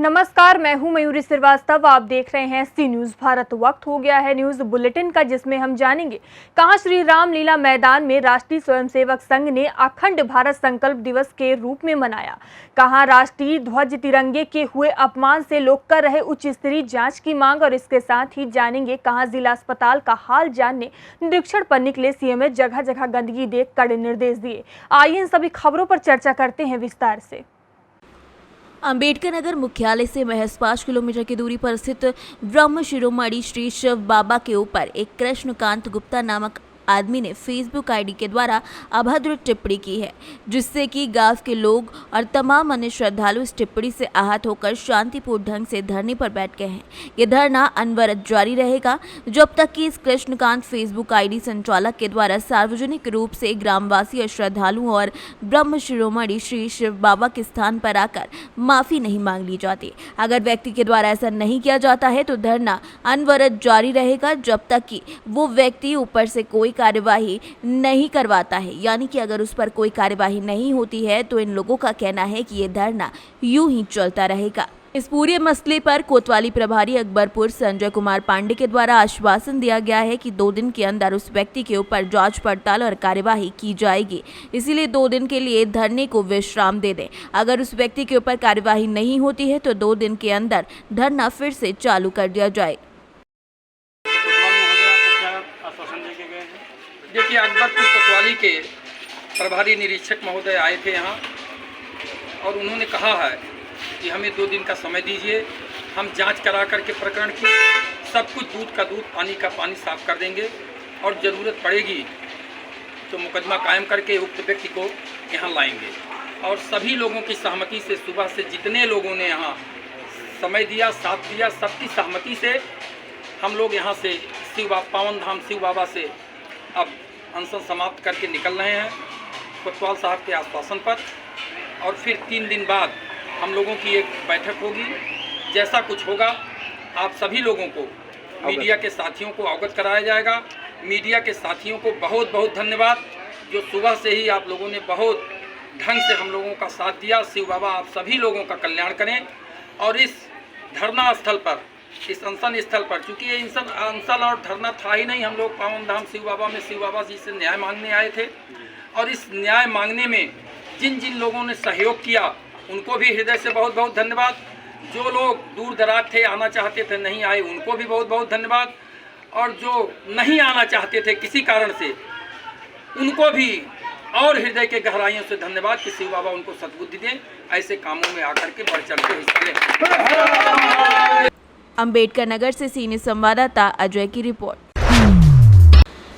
नमस्कार, मैं हूं मयूरी श्रीवास्तव। आप देख रहे हैं सी न्यूज भारत। वक्त हो गया है न्यूज बुलेटिन का, जिसमें हम जानेंगे कहां श्री रामलीला मैदान में राष्ट्रीय स्वयंसेवक संघ ने अखंड भारत संकल्प दिवस के रूप में मनाया। कहां राष्ट्रीय ध्वज तिरंगे के हुए अपमान से लोग कर रहे उच्च स्तरीय जांच की मांग। और इसके साथ ही जानेंगे कहां जिला अस्पताल का हाल जानने निरीक्षण पर निकले सीएम, जगह जगह गंदगी देख कड़े निर्देश दिए। आइए इन सभी खबरों पर चर्चा करते हैं विस्तार से। अंबेडकर नगर मुख्यालय से महज 5 किलोमीटर की दूरी पर स्थित ब्रह्म शिरोमणि श्री शिव बाबा के ऊपर एक कृष्णकांत गुप्ता नामक आदमी ने फेसबुक आईडी के द्वारा अभद्र टिप्पणी की है, जिससे कि गांव के लोग और तमाम अन्य श्रद्धालु इस टिप्पणी से आहत होकर शांतिपूर्ण ढंग से धरने पर बैठ गए हैं। ये धरना अनवरत जारी रहेगा जब तक कि इस कृष्णकांत फेसबुक आईडी संचालक के द्वारा सार्वजनिक रूप से ग्रामवासी और श्रद्धालुओं और ब्रह्म शिरोमणि श्री शिव बाबा के स्थान पर आकर माफी नहीं मांग ली जाती। अगर व्यक्ति के द्वारा ऐसा नहीं किया जाता है तो धरना अनवरत जारी रहेगा जब तक कि वो व्यक्ति ऊपर से कोई कार्यवाही नहीं करवाता है। यानी कि अगर उस पर कोई कार्यवाही नहीं होती है तो इन लोगों का कहना है कि ये धरना यूं ही चलता रहेगा। इस पूरे मसले पर कोतवाली प्रभारी अकबरपुर संजय कुमार पांडे के द्वारा आश्वासन दिया गया है कि 2 दिन के अंदर उस व्यक्ति के ऊपर जांच पड़ताल और कार्यवाही की जाएगी। इसीलिए 2 दिन के लिए धरने को विश्राम दे दें। अगर उस व्यक्ति के ऊपर कार्यवाही नहीं होती है तो 2 दिन के अंदर धरना फिर से चालू कर दिया जाए। देखिए, अकबरपुर कोतवाली के प्रभारी निरीक्षक महोदय आए थे यहाँ और उन्होंने कहा है कि हमें 2 दिन का समय दीजिए, हम जांच करा करके प्रकरण की सब कुछ दूध का दूध, पानी का पानी साफ कर देंगे और ज़रूरत पड़ेगी तो मुकदमा कायम करके उक्त व्यक्ति को यहाँ लाएंगे। और सभी लोगों की सहमति से सुबह से जितने लोगों ने यहाँ समय दिया, साथ दिया, सबकी सहमति से हम लोग यहाँ से पावन धाम शिव बाबा से अब अनशन समाप्त करके निकल रहे हैं कोतवाल साहब के आश्वासन पर। और फिर 3 दिन बाद हम लोगों की एक बैठक होगी। जैसा कुछ होगा आप सभी लोगों को, मीडिया के साथियों को अवगत कराया जाएगा। मीडिया के साथियों को बहुत बहुत धन्यवाद, जो सुबह से ही आप लोगों ने बहुत ढंग से हम लोगों का साथ दिया। शिव बाबा आप सभी लोगों का कल्याण करें। और इस धरना स्थल पर, इस अनशन स्थल पर, चूँकि ये अनशन और धरना था ही नहीं, हम लोग पावन धाम शिव बाबा में शिव बाबा जी से न्याय मांगने आए थे। और इस न्याय मांगने में जिन जिन लोगों ने सहयोग किया उनको भी हृदय से बहुत बहुत धन्यवाद। जो लोग दूर दराज थे, आना चाहते थे, नहीं आए, उनको भी बहुत बहुत धन्यवाद। और जो नहीं आना चाहते थे किसी कारण से, उनको भी और हृदय के गहराइयों से धन्यवाद कि शिव बाबा उनको सद्बुद्धि दें, ऐसे कामों में आकर के बढ़ चढ़ के हिस्सा लें। अंबेडकर नगर से सीनियर संवाददाता अजय की रिपोर्ट।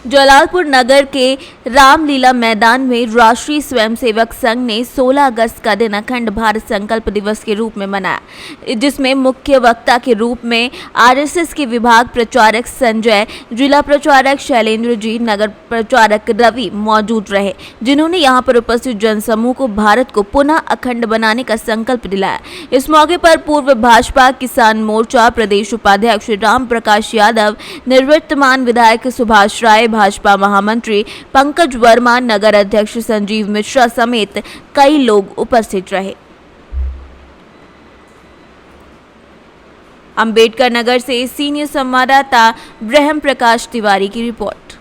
जलालपुर नगर के रामलीला मैदान में राष्ट्रीय स्वयंसेवक संघ ने 16 अगस्त का दिन अखंड भारत संकल्प दिवस के रूप में मनाया, जिसमें मुख्य वक्ता के रूप में आरएसएस के विभाग प्रचारक संजय, जिला प्रचारक शैलेंद्र जी, नगर प्रचारक रवि मौजूद रहे, जिन्होंने यहां पर उपस्थित जनसमूह को भारत को पुनः अखंड बनाने का संकल्प दिलाया। इस मौके पर पूर्व भाजपा किसान मोर्चा प्रदेश उपाध्यक्ष राम प्रकाश यादव, निवर्तमान विधायक सुभाष राय, भाजपा महामंत्री पंकज वर्मा, नगर अध्यक्ष संजीव मिश्रा समेत कई लोग उपस्थित रहे। अंबेडकर नगर से सीनियर संवाददाता ब्रह्म प्रकाश तिवारी की रिपोर्ट।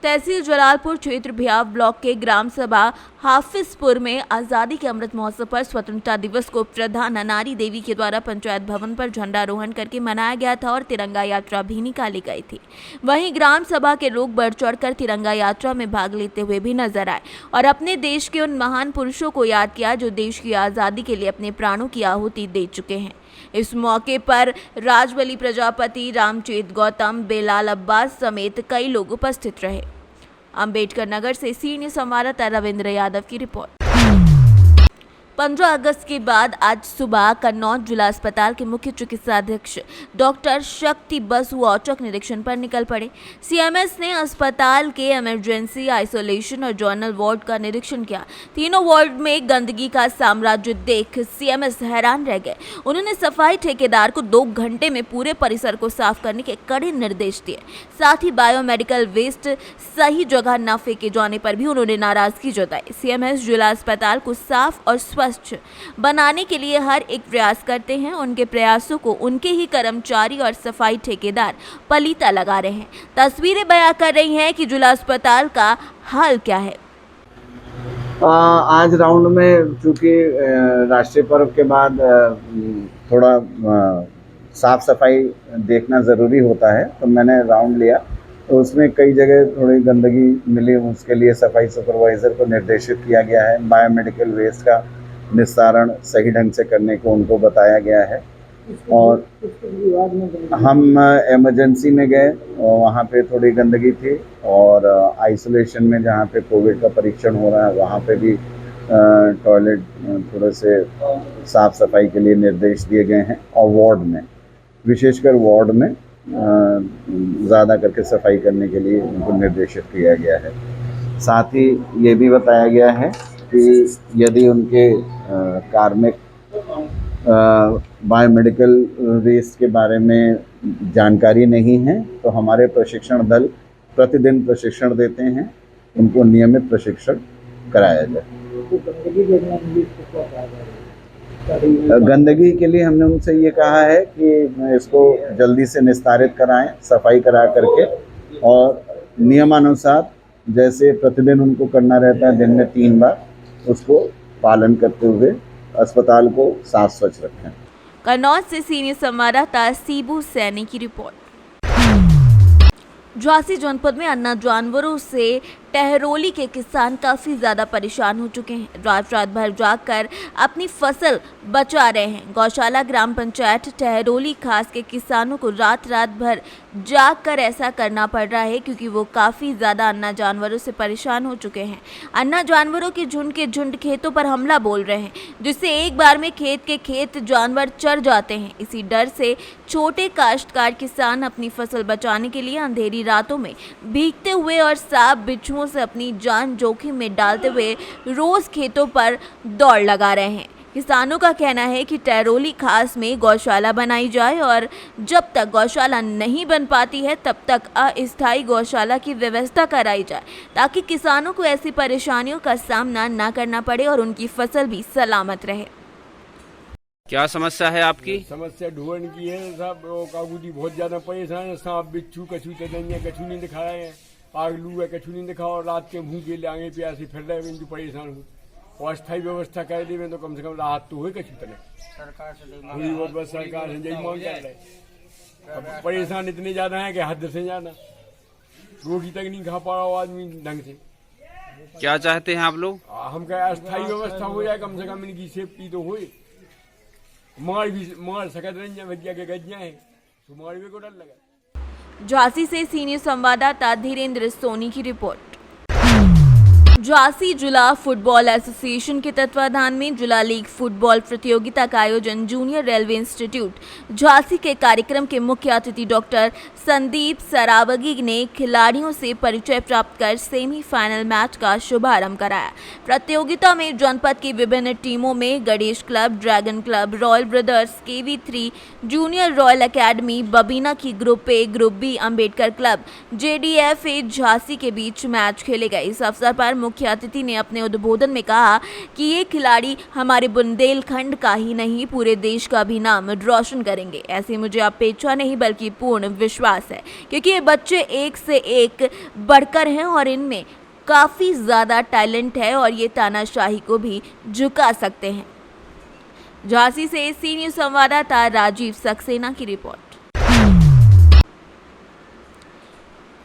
तहसील जलालपुर क्षेत्र भियाव ब्लॉक के ग्राम सभा हाफिजपुर में आज़ादी के अमृत महोत्सव पर स्वतंत्रता दिवस को प्रधान नारी देवी के द्वारा पंचायत भवन पर झंडारोहण करके मनाया गया था और तिरंगा यात्रा भी निकाली गई थी। वहीं ग्राम सभा के लोग बढ़ चढ़कर तिरंगा यात्रा में भाग लेते हुए भी नजर आए और अपने देश के उन महान पुरुषों को याद किया जो देश की आज़ादी के लिए अपने प्राणों की आहुति दे चुके हैं। इस मौके पर राजबली प्रजापति, रामचेत गौतम, बेलाल अब्बास समेत कई लोग उपस्थित रहे। अंबेडकर नगर से सीनियर संवाददाता रविंद्र यादव की रिपोर्ट। 15 अगस्त के बाद आज सुबह कन्नौज जिला अस्पताल के मुख्य चिकित्सा अधीक्षक डॉक्टर शक्ति बसु औचक निरीक्षण पर निकल पड़े। सीएमएस ने अस्पताल के इमरजेंसी, आइसोलेशन और जनरल वार्ड का निरीक्षण किया। तीनों वार्ड में गंदगी का साम्राज्य देख सीएमएस हैरान रह गए। उन्होंने सफाई ठेकेदार को 2 घंटे में पूरे परिसर को साफ करने के कड़े निर्देश दिए। साथ ही बायोमेडिकल वेस्ट सही जगह न फेंके जाने पर भी उन्होंने नाराजगी जताई। सीएमएस जिला अस्पताल को साफ और स्वच्छ बनाने के लिए हर एक प्रयास करते हैं। उनके प्रयासों को उनके ही कर्मचारी और सफाई ठेकेदार पलीता लगा रहे हैं। तस्वीरें बयां कर रही हैं कि जिला अस्पताल का हाल क्या है। आज राउंड में चूँकि राष्ट्रीय पर्व के बाद थोड़ा साफ सफाई देखना ज़रूरी होता है, तो मैंने राउंड लिया, तो उसमें कई जगह थोड़ी गंदगी मिली। उसके लिए सफाई सुपरवाइज़र को निर्देशित किया गया है। बायोमेडिकल वेस्ट का निस्तारण सही ढंग से करने को उनको बताया गया है। और हम इमरजेंसी में गए और वहाँ पे थोड़ी गंदगी थी, और आइसोलेशन में जहाँ पे कोविड का परीक्षण हो रहा है वहाँ पे भी टॉयलेट थोड़े से साफ़ सफाई के लिए निर्देश दिए गए हैं। और वार्ड में, विशेषकर वार्ड में ज़्यादा करके सफाई करने के लिए उनको निर्देशित किया गया है। साथ ही ये भी बताया गया है कि यदि उनके कार्मिक बायोमेडिकल वेस्ट के बारे में जानकारी नहीं है, तो हमारे प्रशिक्षण दल प्रतिदिन प्रशिक्षण देते हैं, उनको नियमित प्रशिक्षण कराया जाए। गंदगी के लिए हमने उनसे ये कहा है कि इसको जल्दी से निस्तारित कराएं, सफाई करा करके, और नियमानुसार जैसे प्रतिदिन उनको करना रहता है दिन में 3 बार, उसको पालन करते हुए अस्पताल को साफ स्वच्छ रखें। कन्नौज से सीनियर संवाददाता सीबू सैनी की रिपोर्ट। झांसी जनपद में अन्ना जानवरों से टहरोली के किसान काफी ज्यादा परेशान हो चुके हैं। रात भर जागकर अपनी फसल बचा रहे हैं। गौशाला ग्राम पंचायत टहरोली खास के किसानों को रात भर जागकर ऐसा करना पड़ रहा है क्योंकि वो काफी ज्यादा अन्ना जानवरों से परेशान हो चुके हैं। अन्ना जानवरों के झुंड खेतों पर हमला बोल रहे हैं, जिससे एक बार में खेत जानवर चर जाते हैं। इसी डर से छोटे काश्तकार किसान अपनी फसल बचाने के लिए अंधेरी रातों में भीगते हुए और सांप बिच्छुओं से अपनी जान जोखिम में डालते हुए रोज खेतों पर दौड़ लगा रहे हैं। किसानों का कहना है कि टहरोली खास में गौशाला बनाई जाए, और जब तक गौशाला नहीं बन पाती है तब तक अस्थायी गौशाला की व्यवस्था कराई जाए, ताकि किसानों को ऐसी परेशानियों का सामना न करना पड़े और उनकी फसल भी सलामत रहे। क्या समस्या है आपकी? समस्या ढूंढ की है साहब, कागूदी बहुत ज्यादा परेशान है। सांप बिच्छू कछू कछू नहीं दिखा रहे हैं, आगलू है कछू नहीं दिखा, और रात के मुँह के आगे प्यासे फिर रहे हैं, परेशान हूँ। और अस्थायी व्यवस्था कर दे तो कम से कम राहत तो हो कछू तने सरकार से, बस सरकार से यही मांग कर रहे। परेशान इतने ज्यादा है कि हद से ज्यादा, रोटी तक नहीं खा पा रहा आदमी ढंग से। क्या चाहते हैं आप लोग? हम क्या अस्थायी व्यवस्था हो जाए, कम से कम इनकी सेफ्टी तो हो। मार सकत रंजा के गज्जा है, तो मारवे को डर लगा। झांसी से सीनियर संवाददाता धीरेन्द्र सोनी की रिपोर्ट। झांसी जिला फुटबॉल एसोसिएशन के तत्वाधान में जिला लीग फुटबॉल प्रतियोगिता का आयोजन जूनियर रेलवे इंस्टीट्यूट झांसी के कार्यक्रम के मुख्य अतिथि डॉक्टर संदीप सरावगी ने खिलाड़ियों से परिचय प्राप्त कर सेमीफाइनल मैच का शुभारंभ कराया। प्रतियोगिता में जनपद की विभिन्न टीमों में Ganesh club, dragon club, royal brothers, KV3, junior royal academy, Babina की group A, group B, Ambedkar club, JDFA Jhansi के बीच मैच खेले गए। इस अवसर पर मुख्य अतिथि ने अपने उद्बोधन में कहा कि ये खिलाड़ी हमारे बुंदेलखंड का ही नहीं पूरे देश का भी नाम रोशन करेंगे। ऐसे मुझे अपेक्षा नहीं बल्कि पूर्ण विश्वास है, क्योंकि ये बच्चे एक से एक बढ़कर हैं और इनमें काफी ज्यादा टैलेंट है और ये तानाशाही को भी झुका सकते हैं। झांसी से सीनियर संवाददाता राजीव सक्सेना की रिपोर्ट।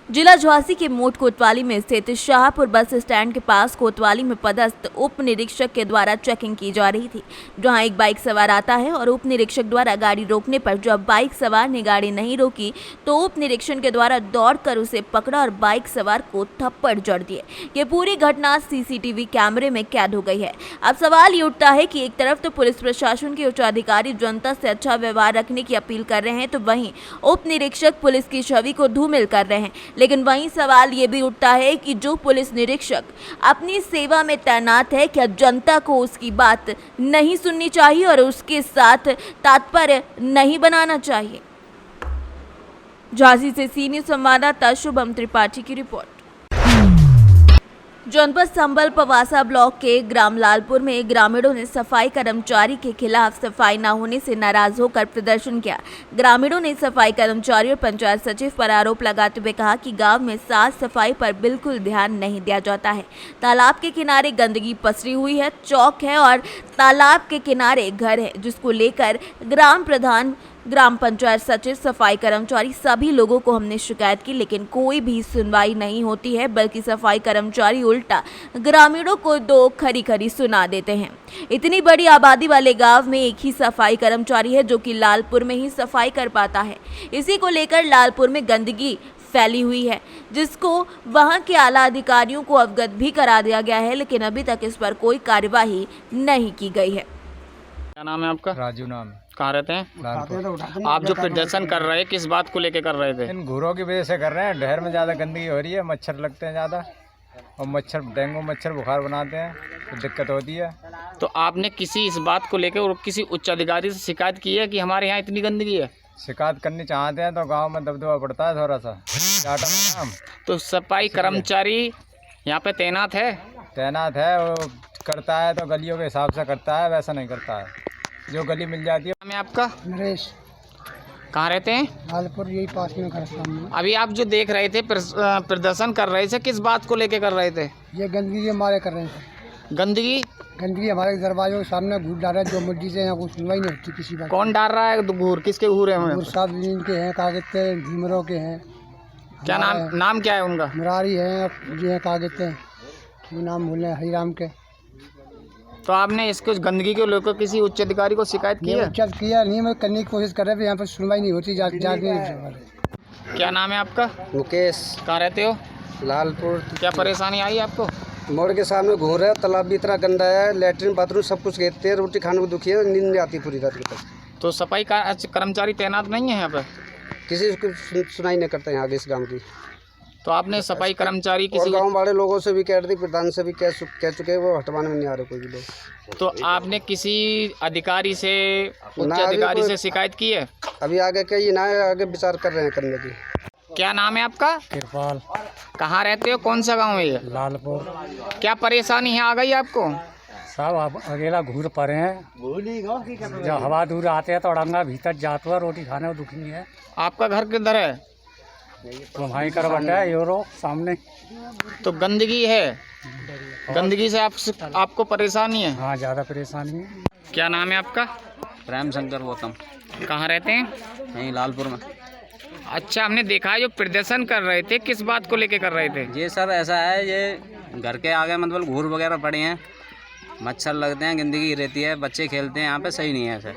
जिला झांसी के मोट कोतवाली में स्थित शाहपुर बस स्टैंड के पास कोतवाली में पदस्थ उप निरीक्षक के द्वारा चेकिंग की जा रही थी, जहां एक बाइक सवार आता है और उप निरीक्षक द्वारा गाड़ी रोकने पर जब बाइक सवार ने गाड़ी नहीं रोकी तो उप निरीक्षक के द्वारा दौड़कर उसे पकड़ा और बाइक सवार को थप्पड़ जड़ दिए। ये पूरी घटना CCTV कैमरे में कैद हो गई है। अब सवाल ये उठता है कि एक तरफ तो पुलिस प्रशासन के उच्च अधिकारी जनता से अच्छा व्यवहार रखने की अपील कर रहे हैं, तो वहीं उप निरीक्षक पुलिस की छवि को धूमिल कर रहे हैं। लेकिन वहीं सवाल ये भी उठता है कि जो पुलिस निरीक्षक अपनी सेवा में तैनात है, क्या जनता को उसकी बात नहीं सुननी चाहिए और उसके साथ तात्पर्य नहीं बनाना चाहिए? झांसी से सीनियर संवाददाता शुभम त्रिपाठी की रिपोर्ट। जनपद संबल पवासा ब्लॉक के ग्राम लालपुर में ग्रामीणों ने सफाई कर्मचारी के खिलाफ सफाई न होने से नाराज होकर प्रदर्शन किया। ग्रामीणों ने सफाई कर्मचारी और पंचायत सचिव पर आरोप लगाते हुए कहा कि गांव में साफ सफाई पर बिल्कुल ध्यान नहीं दिया जाता है। तालाब के किनारे गंदगी पसरी हुई है, चौक है और तालाब के किनारे घर है, जिसको लेकर ग्राम प्रधान, ग्राम पंचायत सचिव, सफाई कर्मचारी सभी लोगों को हमने शिकायत की, लेकिन कोई भी सुनवाई नहीं होती है, बल्कि सफाई कर्मचारी उल्टा ग्रामीणों को दो खरी खरी सुना देते हैं। इतनी बड़ी आबादी वाले गांव में एक ही सफाई कर्मचारी है जो कि लालपुर में ही सफाई कर पाता है। इसी को लेकर लालपुर में गंदगी फैली हुई है, जिसको वहां के आला अधिकारियों को अवगत भी करा दिया गया है, लेकिन अभी तक इस पर कोई कार्यवाही नहीं की गई है। क्या नाम है आपका? राजू नाम है। कहाँ रहते हैं लालपुर। आप? जो प्रदर्शन कर रहे हैं किस बात को लेकर कर रहे थे? इन घूरों की वजह से कर रहे हैं। ढेर में ज़्यादा गंदगी हो रही है, मच्छर लगते हैं ज़्यादा और मच्छर डेंगू मच्छर बुखार बनाते हैं तो दिक्कत होती है। तो आपने किसी इस बात को लेकर और किसी उच्च अधिकारी से शिकायत की है कि हमारे यहाँ इतनी गंदगी है? शिकायत करनी चाहते हैं तो गांव में दबदबा पड़ता है थोड़ा सा। नाम तो सफाई कर्मचारी यहाँ पे तैनात है? तैनात है, वो करता है तो गलियों के हिसाब से करता है, वैसा नहीं करता है। जो गली मिल जाती है। नाम है आपका? नरेश। कहाँ रहते हैं? लालपुर, यही पास में घर सामने। अभी आप जो देख रहे थे प्रदर्शन कर रहे थे, किस बात को लेकर कर रहे थे? ये गंदगी हमारे कर रहे हैं। गंदगी हमारे दरवाजों के सामने घूर डाल रहे हैं, जो मर्जी से यहाँ कुछ सुनवाई नहीं होती किसी बात। कौन डाल रहा है घूर? किसके घूर है? घूर साहब जिनके हैं, कागज के झीमरों के हैं। क्या नाम क्या है उनका? मुरारी है, ये हैं कागज के, वो नाम भूल रहे, हरिराम के। तो आपने इसको गंदगी को लेकर किसी उच्च अधिकारी को शिकायत की है? उच्च किया नहीं, मैं करने की कोशिश कर रहे थे, यहाँ पर सुनवाई नहीं होती। क्या नाम है आपका? मुकेश। कहाँ रहते हो? लालपुर। क्या परेशानी आई आपको? मोड़ के सामने घूर है, तालाब भी इतना गंदा है, लेटरिन बाथरूम सब कुछ कहते हैं, रोटी खाने को दुखी है, नींद नहीं आती पूरी रात तक। तो सफाई कर्मचारी तैनात नहीं है यहाँ पे? किसी को सुनाई नहीं करता यहाँ इस गाँव की। तो आपने सफाई कर्मचारी किसी गाँव वाले लोगों से भी कह रही थी, प्रधान से भी कह चुके हैं, वो हटवाने में नहीं आ रहे कोई भी लोग। तो आपने किसी अधिकारी से, उच्च अधिकारी से शिकायत की है? अभी आगे कही ना, आगे विचार कर रहे हैं करने की। क्या नाम है आपका? कृपाल। कहाँ रहते हो? कौन सा गांव है ये? लालपुर। क्या परेशानी है आ गई आपको? साहब आप अकेला घूर पड़े हैं, जब हवा दूर आते हैं तो अड़ंगा भीतर जाते हुआ रोटी खाने को दुखी है। आपका घर किधर है? तो वहीं करवट है, योरो सामने। तो गंदगी है, गंदगी से आपको परेशानी है? हाँ, ज़्यादा परेशानी है। क्या नाम है आपका? प्रेम शंकर गौतम। कहाँ रहते हैं? यहीं लालपुर में। अच्छा, हमने देखा है जो प्रदर्शन कर रहे थे, किस बात को लेकर कर रहे थे? ये सर ऐसा है, ये घर के आगे मतलब घूर वगैरह पड़े हैं, मच्छर लगते हैं, गंदगी रहती है, बच्चे खेलते हैं यहाँ पे, सही नहीं है सर।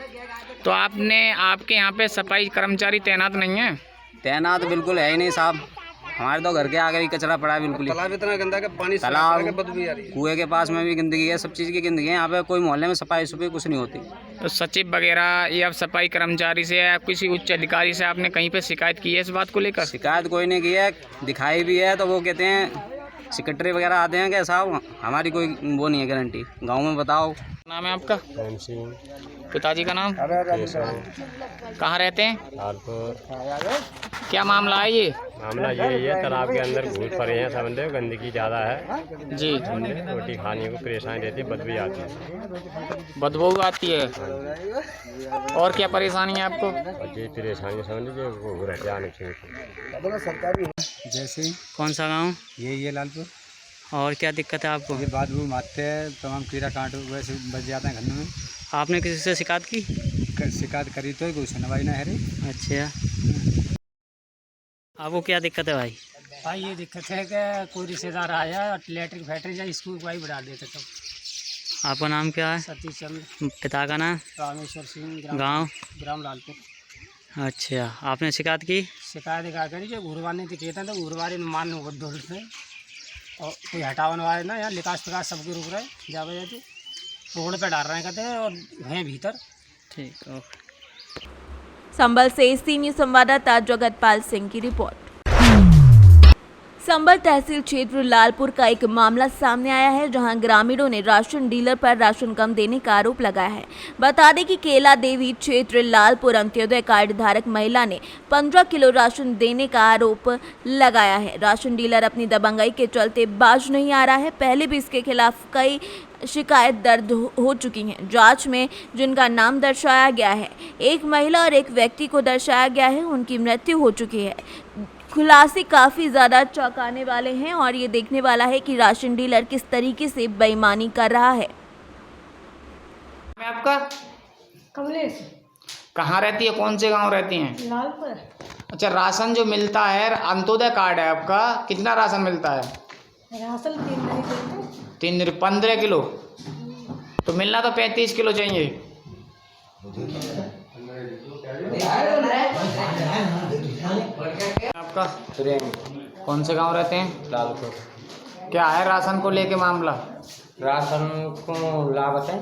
तो आपके यहाँ पे सफाई कर्मचारी तैनात नहीं है? तैनात बिल्कुल है ही नहीं साहब, हमारे तो घर के आगे भी कचरा पड़ा है बिल्कुल ही। तालाब इतना गंदा है, पानी तालाब, बदबू आ रही है, कुएं के पास में भी गंदगी है, सब चीज़ की गंदगी है यहाँ पे। कोई मोहल्ले में सफाई कुछ नहीं होती। तो सचिव वगैरह या सफाई कर्मचारी से या किसी उच्च अधिकारी से आपने कहीं पे शिकायत की है इस बात को लेकर? शिकायत कोई नहीं की है, दिखाई भी है तो वो कहते हैं सेक्रेटरी वगैरह आते हैं कि साहब हमारी कोई वो नहीं है गारंटी, गाँव में बताओ। नाम है आपका? पिताजी का नाम? कहाँ रहते हैं? क्या मामला है ये? मामला यही है, तालाब के अंदर घूस पड़े हैं, समझे, गंदगी ज़्यादा है जी। रोटी खाने को परेशानी रहती है, बदबू आती है। बदबू आती है। और क्या परेशानी है आपको? ये परेशानी समझ लीजिए, वो रहते आने चाहिए। जैसे कौन सा गांव? ये लालपुर। और क्या दिक्कत है आपको? ये बाथरूम आते हैं, तमाम कीड़ा कांटो वैसे बच जाते हैं घर में। आपने किसी से शिकायत की? शिकायत करी तो कोई सुनवाई ना है रे। अच्छा, आपको क्या दिक्कत है भाई? भाई ये दिक्कत है कि कोई रिश्तेदार आया, लेटरिन फैक्ट्री या स्कूल को बढ़ा देते सब। आपका नाम क्या है? सतीश चंद्र। पिता का नाम? रामेश्वर सिंह। गांव? ग्राम लालपुर। अच्छा, आपने शिकायत की? शिकायत क्या करी, जो घुरवाने की कहते हैं तो घुरवारी मान ढोलते और कोई हटावन वाले ना, यहाँ लिकास पिकास सबके रुक रहे जावे जाते, रोड पे डाल रहे हैं कहते हैं और हैं भीतर। ठीक, ओके। संभल से सी न्यूज़ संवाददाता जगतपाल सिंह की रिपोर्ट। संबल तहसील क्षेत्र लालपुर का एक मामला सामने आया है, जहां ग्रामीणों ने राशन डीलर पर राशन कम देने का आरोप लगाया है। बता दें कि केला देवी क्षेत्र लालपुर अंत्योदय कार्ड धारक महिला ने 15 किलो राशन देने का आरोप लगाया है। राशन डीलर अपनी दबंगाई के चलते बाज नहीं आ रहा है। पहले भी इसके खिलाफ कई शिकायत दर्ज हो चुकी हैं। जांच में जिनका नाम दर्शाया गया है, एक महिला और एक व्यक्ति को दर्शाया गया है, उनकी मृत्यु हो चुकी है। खुलासे काफ़ी ज़्यादा चौंकाने वाले हैं और ये देखने वाला है कि राशन डीलर किस तरीके से बेईमानी कर रहा है। मैं आपका कमलेश कहाँ रहती है, कौन से गांव रहती हैं? लालपुर। अच्छा, राशन जो मिलता है, अंत्योदय कार्ड है आपका, कितना राशन मिलता है? राशन 3 नहीं देते। 15 किलो तो मिलना तो 35 किलो चाहिए। आपका कौन से गांव रहते हैं? लालपुर। क्या है राशन को लेके मामला? राशन को लागत है,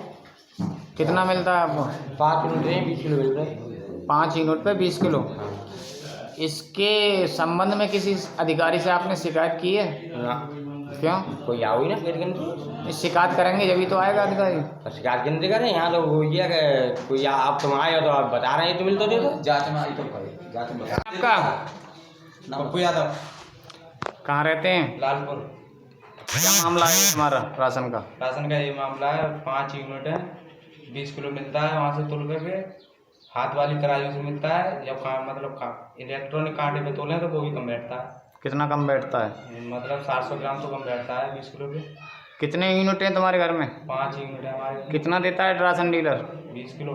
कितना मिलता है आपको? 5 यूनिट है, 20 किलो मिल रहे हैं। 5 यूनिट पे 20 किलो। इसके संबंध में किसी अधिकारी से आपने शिकायत की है? क्यों? कोई आओ ही ना फिर शिकायत करेंगे जब तो आएगा अधिकारी। शिकायत गिनती करें यहाँ लोग हो गया कि कोई आप तुम आए हो तो आप बता रहे हैं तो मिल तो दे दो। जांच में आई तो आपका पप्पू यादव। कहाँ रहते हैं? लालपुर। क्या मामला है हमारा राशन का? राशन का ये मामला है, 5 यूनिट है, 20 किलो मिलता है वहाँ से तोल पे हाथ वाली तराजू से मिलता है। जब मतलब इलेक्ट्रॉनिक कांटे पे तोलें तो वो भी कम बैठता है। कितना कम बैठता है? मतलब 700 ग्राम तो कम बैठता है 20 किलो पे। कितने यूनिट हैं तुम्हारे घर में? 5 यूनिट है हमारे। कितना देता है राशन डीलर? 20 किलो।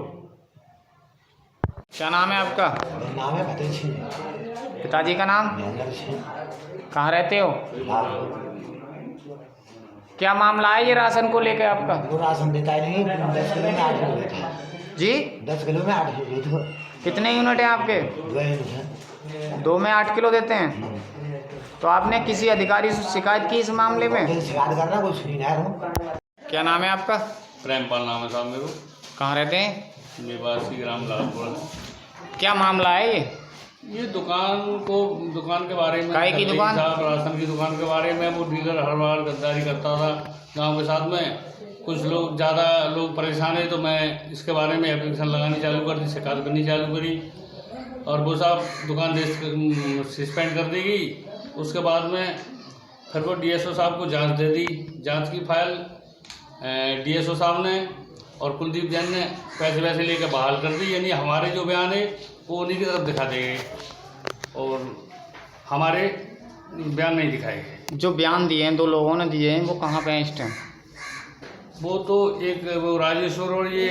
क्या नाम है आपका? नाम है फतेह सिंह। पिताजी का नाम? महेंद्र सिंह। कहाँ रहते हो? क्या मामला है ये राशन को लेके आपका? वो राशन देता ही नहीं, 10 किलो में 8 किलो देता है। जी? 10 किलो में 8 किलो देता है। कितने यूनिट हैं आपके? 2 यूनिट है। 2 में 8 किलो देते हैं। तो आपने किसी अधिकारी से शिकायत की इस मामले में? शिकायत करना कोई सुनी ना हूँ। क्या नाम है आपका? प्रेमपाल नाम है साहब मेरे को। कहाँ रहते हैं? निवासी ग्राम लालपुर। क्या मामला है ये दुकान के बारे में, काय की दुकान? साहब राशन की दुकान के बारे में वो डीलर हर बार गद्दारी करता था गांव के साथ में। कुछ लोग ज़्यादा लोग परेशान है तो मैं इसके बारे में एप्लीकेशन लगानी चालू कर दी, शिकायत करनी चालू करी और वो साहब दुकान सस्पेंड कर दी गई। उसके बाद में फिर वो डीएसओ साहब को जांच दे दी। जांच की फाइल डीएसओ साहब ने और कुलदीप जैन ने पैसे वैसे लेकर बहाल कर दी। यानी हमारे जो बयान है वो उन्हीं की तरफ दिखा देंगे और हमारे बयान नहीं दिखाएंगे। जो बयान दिए हैं 2 लोगों ने दिए हैं, वो कहाँ पे हैं इस टाइम? वो तो एक वो राजेश्वर और ये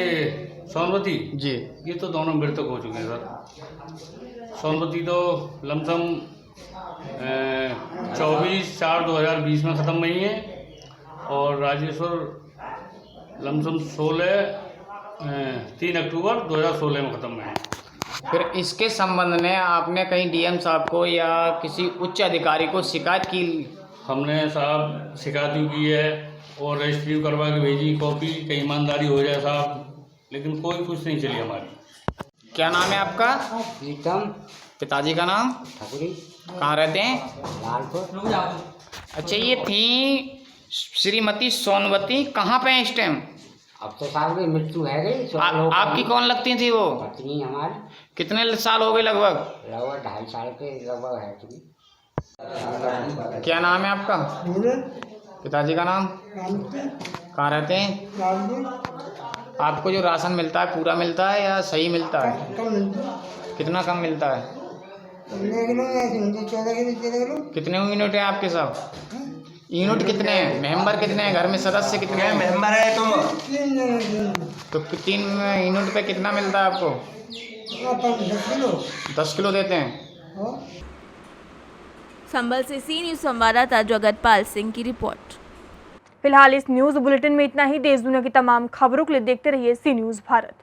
सोनवती जी, ये तो दोनों मृतक हो चुके हैं सर। सोनवती तो लमसम 24/4/2020 में ख़त्म हुई है और राजेश्वर लमसम 3 अक्टूबर 2016 में ख़त्म हुए हैं। फिर इसके संबंध में आपने कहीं डीएम साहब को या किसी उच्च अधिकारी को शिकायत की? हमने साहब शिकायत भी की है और रजिस्ट्री करवा के भेजी कॉपी, कहीं ईमानदारी हो जाए साहब, लेकिन कोई कुछ नहीं चली हमारी। क्या नाम है आपका? प्रीतम। पिताजी का नाम? ठाकुरी। कहाँ रहते हैं? लालपुर। अच्छा, ये थी श्रीमती सोनवती, कहाँ पे हैं इस टाइम? अब तो साल की मृत्यु है गई। आपकी कौन लगती थी वो? पत्नी हमारी। कितने साल हो गए लगभग? लगभग 2.5 साल के लगभग है तुम्हें। क्या नाम है आपका? पिताजी का नाम? कहाँ रहते हैं? आपको जो राशन मिलता है पूरा मिलता है या सही मिलता है? कितना कम मिलता है? 14 कितने यूनिट है आपके साथ? यूनिट कितने हैं? मेंबर कितने हैं घर में? सदस्य कितने हैं? मेंबर है तो 3 यूनिट पे कितना मिलता है आपको? 10 किलो देते हैं। संबल से सी न्यूज़ संवाददाता जगतपाल सिंह की रिपोर्ट। फिलहाल इस न्यूज़ बुलेटिन में इतना ही। देश दुनिया की तमाम खबरों के लिए देखते रहिए सी न्यूज़ भारत।